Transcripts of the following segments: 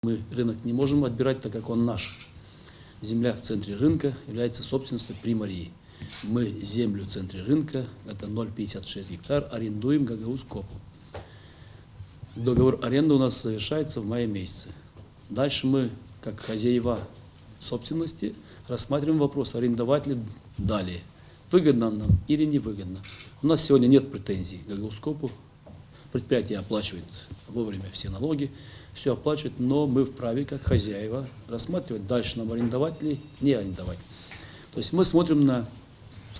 Мы рынок не можем отбирать, так как он наш. Земля в центре рынка является собственностью Приморьи. Мы землю в центре рынка, это 0,56 гектар, арендуем Гагаузкопу. Договор аренды у нас завершается в мае месяце. Дальше мы, как хозяева собственности, рассматриваем вопрос, арендовать ли далее. Выгодно нам или невыгодно. У нас сегодня нет претензий к Гагаузкопу. Предприятие оплачивает вовремя все налоги, все оплачивает, но мы вправе, как хозяева, рассматривать, дальше нам арендовать ли, не арендовать. То есть мы смотрим на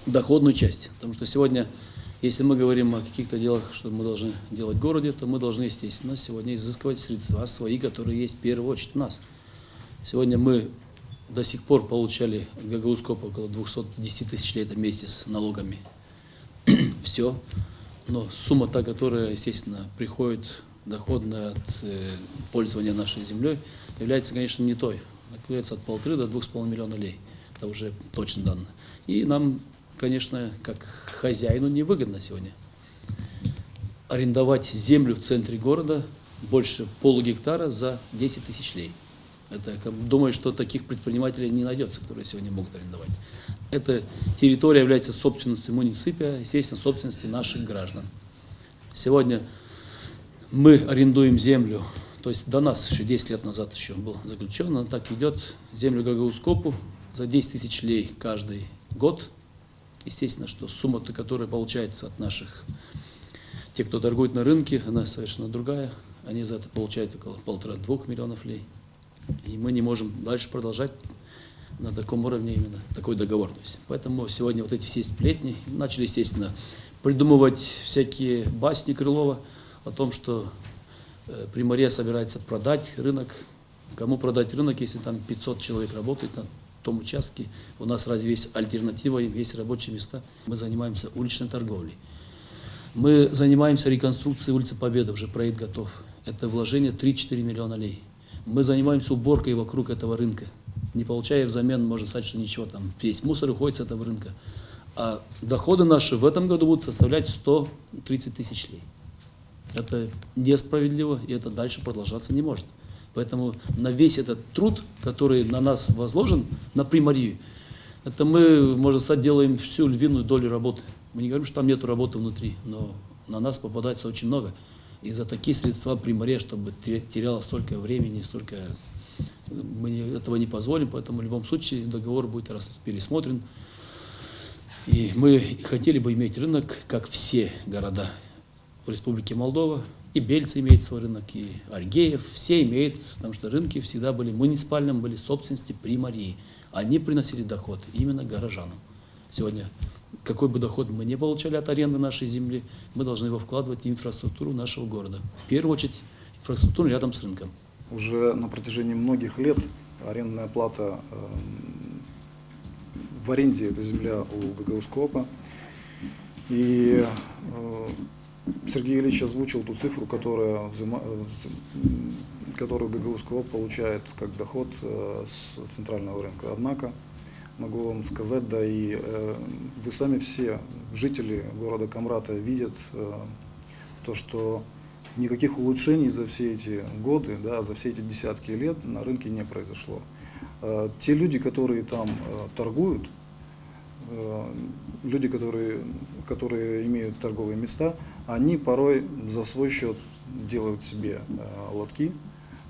доходную часть, потому что сегодня, если мы говорим о каких-то делах, что мы должны делать в городе, то мы должны, естественно, сегодня изыскивать средства свои, которые есть в первую очередь у нас. Сегодня мы до сих пор получали от Гагаузкопа около 210 тысяч лет вместе с налогами. Все. Но сумма та, которая, естественно, приходит доходная от пользования нашей землей, является, конечно, не той. Является от 1,5 до 2,5 миллиона лей. Это уже точно данные. И нам, конечно, как хозяину невыгодно сегодня арендовать землю в центре города больше полугектара за 10 тысяч лей. Это, думаю, что таких предпринимателей не найдется, которые сегодня могут арендовать. Эта территория является собственностью муниципия, естественно, собственностью наших граждан. Сегодня мы арендуем землю, то есть до нас еще 10 лет назад еще был заключен, но так идет, землю Гагаузкопу за 10 тысяч лей каждый год. Естественно, что сумма, которая получается от наших, тех, кто торгует на рынке, она совершенно другая. Они за это получают около 1,5–2 миллионов лей. И мы не можем дальше продолжать на таком уровне именно такой договор. Поэтому сегодня вот эти все сплетни начали, естественно, придумывать всякие басни Крылова о том, что Приморье собирается продать рынок. Кому продать рынок, если там 500 человек работает на том участке? У нас разве есть альтернатива, есть рабочие места? Мы занимаемся уличной торговлей. Мы занимаемся реконструкцией улицы Победы, уже проект готов. Это вложение 3–4 миллиона лей. Мы занимаемся уборкой вокруг этого рынка, не получая взамен, можно сказать, что ничего, там весь мусор уходит с этого рынка. А доходы наши в этом году будут составлять 130 тысяч лей. Это несправедливо, и это дальше продолжаться не может. Поэтому на весь этот труд, который на нас возложен, на Приморью, это мы, можно сказать, делаем всю львиную долю работы. Мы не говорим, что там нет работы внутри, но на нас попадается очень много. И за такие средства Приморье, чтобы теряло столько времени, столько... Мы этого не позволим, поэтому в любом случае договор будет пересмотрен. И мы хотели бы иметь рынок, как все города в Республике Молдова. И Бельцы имеют свой рынок, и Аргеев, все имеют, потому что рынки всегда были муниципальными, были собственности Приморьи. Они приносили доход именно горожанам. Сегодня, какой бы доход мы не получали от аренды нашей земли, мы должны его вкладывать в инфраструктуру нашего города. В первую очередь, инфраструктуру рядом с рынком. Уже на протяжении многих лет арендная плата в аренде — это земля у Гагаузкопа. И Сергей Ильич озвучил ту цифру, которую Гагаузкоп получает как доход с центрального рынка. Однако, могу вам сказать, да и вы сами все, жители города Камрата, видят то, что никаких улучшений за все эти годы, да, за все эти десятки лет на рынке не произошло. Те люди, которые там торгуют, люди, которые имеют торговые места, они порой за свой счет делают себе лотки,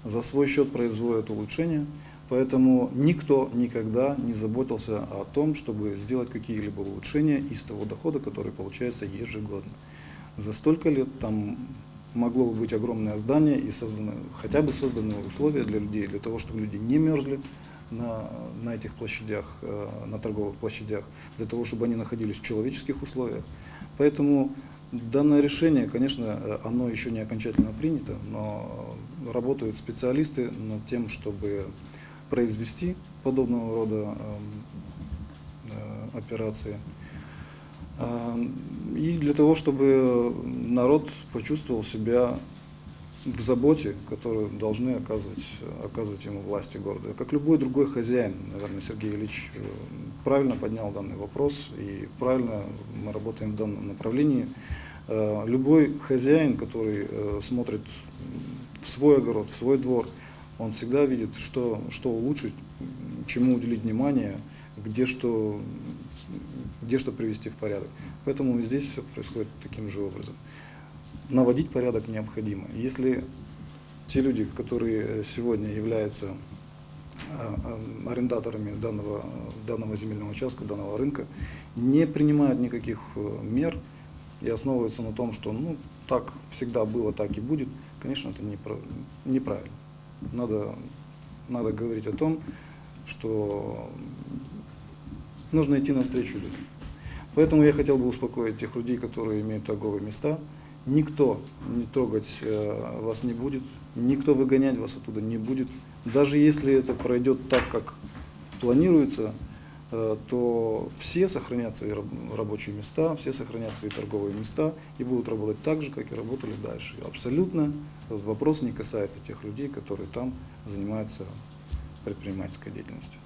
за свой счет производят улучшения. Поэтому никто никогда не заботился о том, чтобы сделать какие-либо улучшения из того дохода, который получается ежегодно. За столько лет там могло бы быть огромное здание и хотя бы созданы условия для людей, для того, чтобы люди не мерзли на этих площадях, на торговых площадях, для того, чтобы они находились в человеческих условиях. Поэтому данное решение, конечно, оно еще не окончательно принято, но работают специалисты над тем, чтобы произвести подобного рода операции. И для того, чтобы народ почувствовал себя в заботе, которую должны оказывать ему власти города. Как любой другой хозяин, наверное, Сергей Ильич правильно поднял данный вопрос, и правильно мы работаем в данном направлении. Любой хозяин, который смотрит в свой огород, в свой двор, он всегда видит, что улучшить, чему уделить внимание, где что привести в порядок. Поэтому и здесь все происходит таким же образом. Наводить порядок необходимо. Если те люди, которые сегодня являются арендаторами данного земельного участка, данного рынка, не принимают никаких мер и основываются на том, что так всегда было, так и будет, конечно, это неправильно. Надо говорить о том, что нужно идти навстречу людям. Поэтому я хотел бы успокоить тех людей, которые имеют торговые места. Никто не трогать вас не будет, никто выгонять вас оттуда не будет. Даже если это пройдет так, как планируется, то все сохранят свои рабочие места, все сохранят свои торговые места и будут работать так же, как и работали дальше. Абсолютно этот вопрос не касается тех людей, которые там занимаются предпринимательской деятельностью.